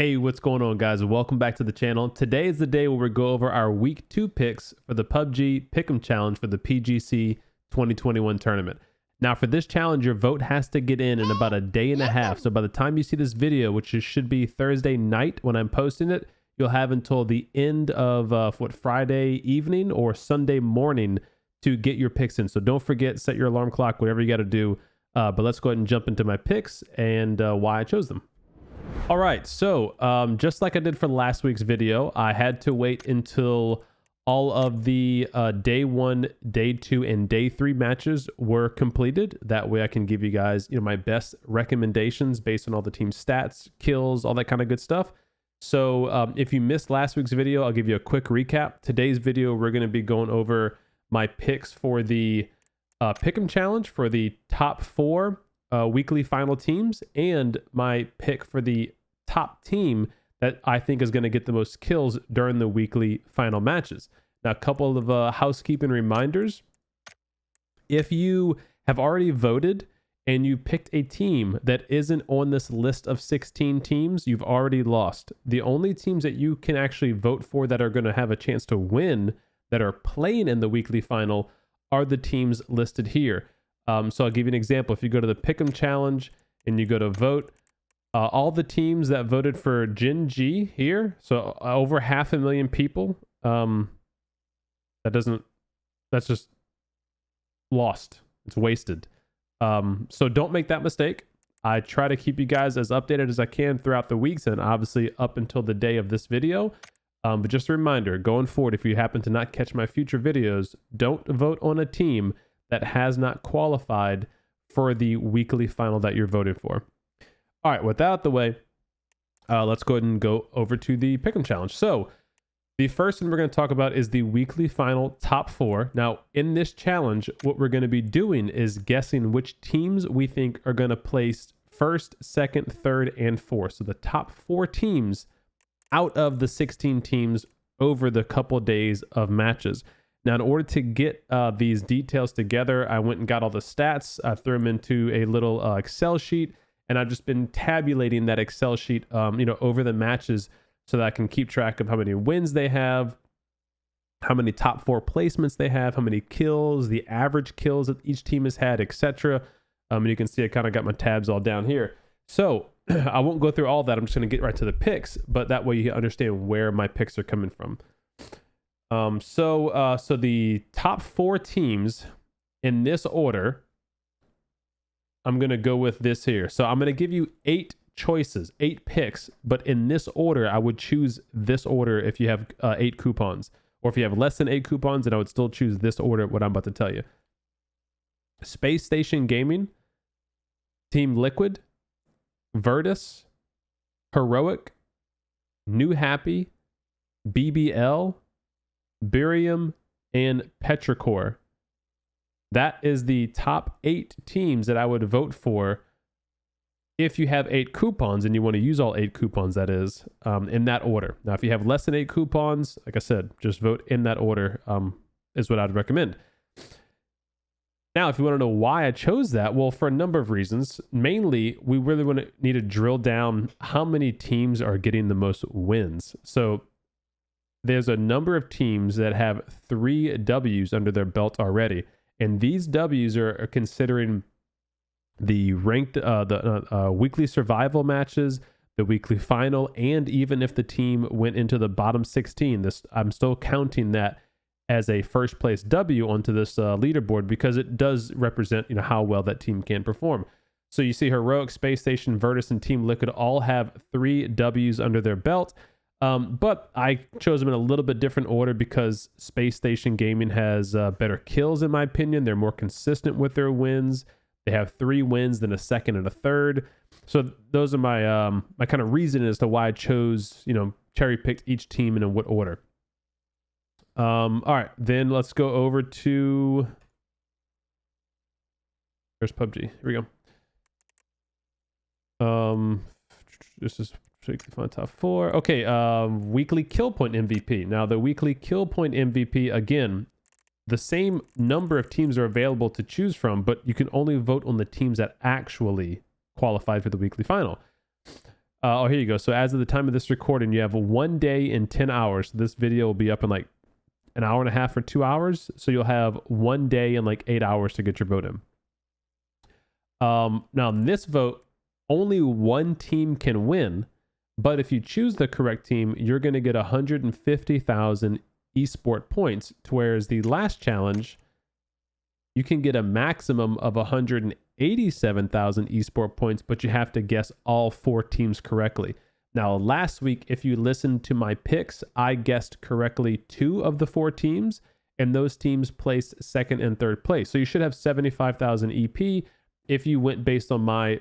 Hey, what's going on, guys? Welcome back to the channel. Today is the day where we go over our week 2 picks for the PUBG Pick'em Challenge for the PGC 2021 tournament. Now, for this challenge, your vote has to get in about a day and a half. So by the time you see this video, which should be Thursday night when I'm posting it, you'll have until the end of Friday evening or Sunday morning to get your picks in. So don't forget, set your alarm clock, whatever you got to do. But let's go ahead and jump into my picks and why I chose them. All right, so just like I did for last week's video, I had to wait until all of the day 1, day 2, and day 3 matches were completed. That way I can give you guys, my best recommendations based on all the team stats, kills, all that kind of good stuff. So if you missed last week's video, I'll give you a quick recap. Today's video, we're going to be going over my picks for the Pick'em Challenge for the top 4 weekly final teams, and my pick for the top team that I think is going to get the most kills during the weekly final matches. Now, a couple of housekeeping reminders. If you have already voted and you picked a team that isn't on this list of 16 teams, you've already lost. The only teams that you can actually vote for that are going to have a chance to win, that are playing in the weekly final, are the teams listed here. So I'll give you an example. If you go to the Pick'em Challenge and you go to vote, all the teams that voted for PUBGGhibli here, so over 500,000 people, that's just lost. It's wasted. So don't make that mistake. I try to keep you guys as updated as I can throughout the weeks and obviously up until the day of this video. But just a reminder, going forward, if you happen to not catch my future videos, don't vote on a team that has not qualified for the weekly final that you're voting for. All right, with that out of the way, let's go ahead and go over to the Pick'em Challenge. So the first thing we're going to talk about is the weekly final top 4. Now, in this challenge, what we're going to be doing is guessing which teams we think are going to place first, second, third, and fourth. So the top 4 teams out of the 16 teams over the couple days of matches. Now, in order to get these details together, I went and got all the stats. I threw them into a little Excel sheet, and I've just been tabulating that Excel sheet, over the matches so that I can keep track of how many wins they have, how many top 4 placements they have, how many kills, the average kills that each team has had, etc. And you can see I kind of got my tabs all down here. So I won't go through all that. I'm just going to get right to the picks, but that way you understand where my picks are coming from. So the top 4 teams in this order, I'm going to go with this here. So I'm going to give you 8 choices, 8 picks, but in this order, I would choose this order if you have 8 coupons, or if you have less than 8 coupons, then I would still choose this order, what I'm about to tell you. SpaceStationGaming, Team Liquid, Virtus, Heroic, New Happy, BBL, Buriam, and Petrichor. That is the top 8 teams that I would vote for if you have 8 coupons and you want to use all 8 coupons, that is, in that order. Now, if you have less than 8 coupons, like I said, just vote in that order, is what I'd recommend. Now, if you want to know why I chose that, well, for a number of reasons. Mainly, we really need to drill down how many teams are getting the most wins. So there's a number of teams that have 3 W's under their belt already. And these W's are considering the ranked, weekly survival matches, the weekly final, and even if the team went into the bottom 16, I'm still counting that as a first place W onto this leaderboard because it does represent, how well that team can perform. So you see Heroic, Space Station, Virtus, and Team Liquid all have 3 W's under their belt. But I chose them in a little bit different order because Space Station Gaming has better kills, in my opinion. They're more consistent with their wins. They have 3 wins, then a second and a third. So those are my my kind of reason as to why I chose, cherry picked each team and in what order. All right, then let's go over to, there's PUBG. Here we go. This is top 4. Okay, weekly kill point MVP. Now, the weekly kill point MVP, again, the same number of teams are available to choose from, but you can only vote on the teams that actually qualified for the weekly final. Oh, here you go. So as of the time of this recording, you have 1 day and 10 hours. This video will be up in like an hour and a half or 2 hours. So you'll have 1 day and like 8 hours to get your vote in. Now in this vote, only one team can win. But if you choose the correct team, you're going to get 150,000 esport points. Whereas the last challenge, you can get a maximum of 187,000 esport points, but you have to guess all 4 teams correctly. Now, last week, if you listened to my picks, I guessed correctly 2 of the 4 teams, and those teams placed 2nd and 3rd place. So you should have 75,000 EP if you went based on my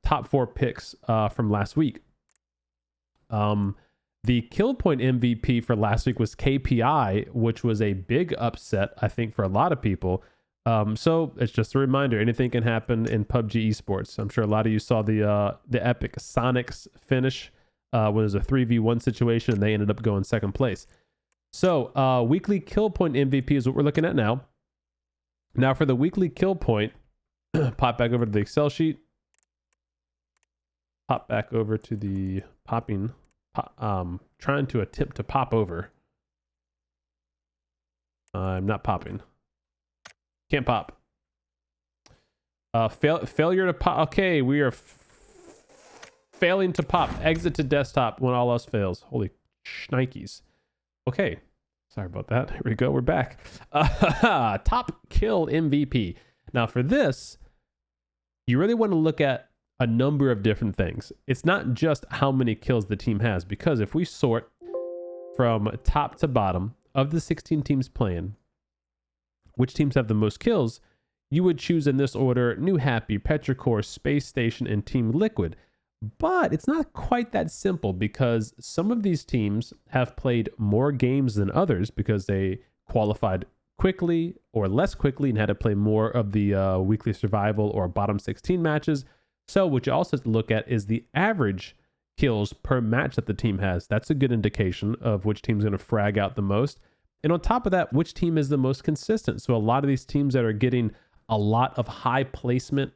top 4 picks from last week. The kill point MVP for last week was KPI, which was a big upset, I think, for a lot of people. So it's just a reminder, anything can happen in PUBG Esports. I'm sure a lot of you saw the epic soniqs finish when it was a 3v1 situation and they ended up going 2nd place. So weekly kill point MVP is what we're looking at now. Now for the weekly kill point, pop back over to the Excel sheet. Pop back over to the popping. Trying to attempt to pop over. I'm not popping. Can't pop. Failure to pop. Okay, we are failing to pop. Exit to desktop when all else fails. Holy shnikes. Okay, sorry about that. Here we go. We're back. Top kill MVP. Now for this, you really want to look at a number of different things. It's not just how many kills the team has, because if we sort from top to bottom of the 16 teams playing, which teams have the most kills, you would choose in this order: New Happy, Petrichor, Space Station, and Team Liquid. But it's not quite that simple, because some of these teams have played more games than others because they qualified quickly or less quickly and had to play more of the weekly survival or bottom 16 matches. So what you also have to look at is the average kills per match that the team has. That's a good indication of which team's going to frag out the most. And on top of that, which team is the most consistent. So a lot of these teams that are getting a lot of high placement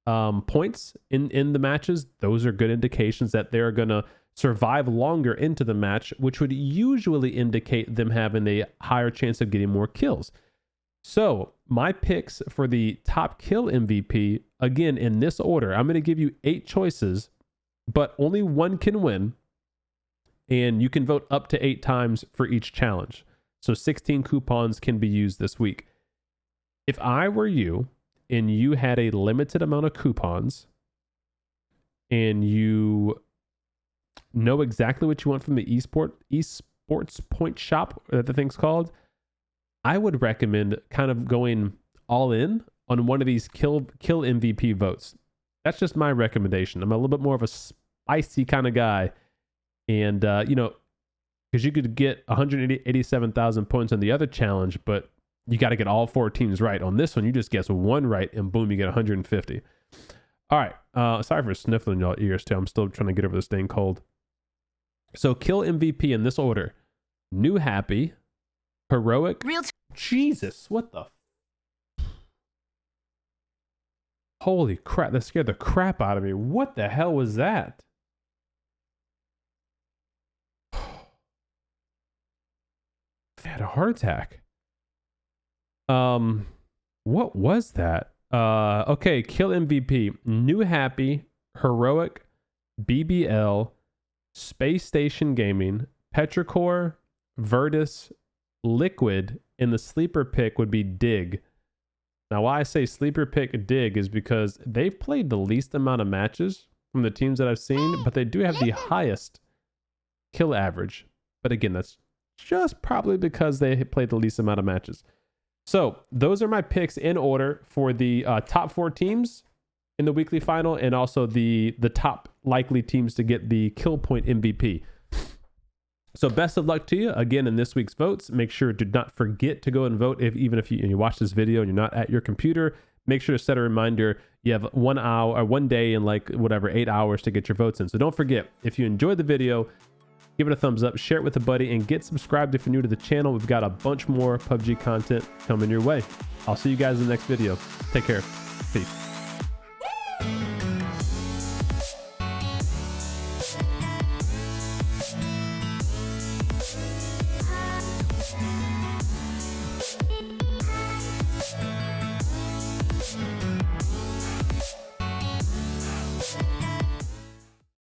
points in the matches, those are good indications that they're going to survive longer into the match, which would usually indicate them having a higher chance of getting more kills. So my picks for the top kill MVP, again, in this order, I'm going to give you 8 choices, but only one can win. And you can vote up to 8 times for each challenge. So 16 coupons can be used this week. If I were you and you had a limited amount of coupons and you know exactly what you want from the esports point shop, that the thing's called, I would recommend kind of going all in on one of these kill MVP votes. That's just my recommendation. I'm a little bit more of a spicy kind of guy. And, because you could get 187,000 points on the other challenge, but you got to get all 4 teams right. On this one, you just guess one right and boom, you get 150. All right. Sorry for sniffling y'all ears too. I'm still trying to get over this thing cold. So kill MVP in this order: New Happy, Heroic. Jesus, what the? Holy crap, that scared the crap out of me. What the hell was that? I had a heart attack. What was that? Okay, kill MVP: New Happy, Heroic, BBL, PlayStationGaming, Petrichor, Virtus, Liquid, and the sleeper pick would be Dig. Now, why I say sleeper pick Dig is because they've played the least amount of matches from the teams that I've seen, but they do have the highest kill average. But again, that's just probably because they played the least amount of matches. So those are my picks in order for the top 4 teams in the weekly final, and also the top likely teams to get the kill point MVP. So best of luck to you again in this week's votes. Make sure to not forget to go and vote. Even if you watch this video and you're not at your computer, make sure to set a reminder. You have 1 hour or 1 day and 8 hours to get your votes in. So don't forget, if you enjoyed the video, give it a thumbs up, share it with a buddy, and get subscribed if you're new to the channel. We've got a bunch more PUBG content coming your way. I'll see you guys in the next video. Take care. Peace.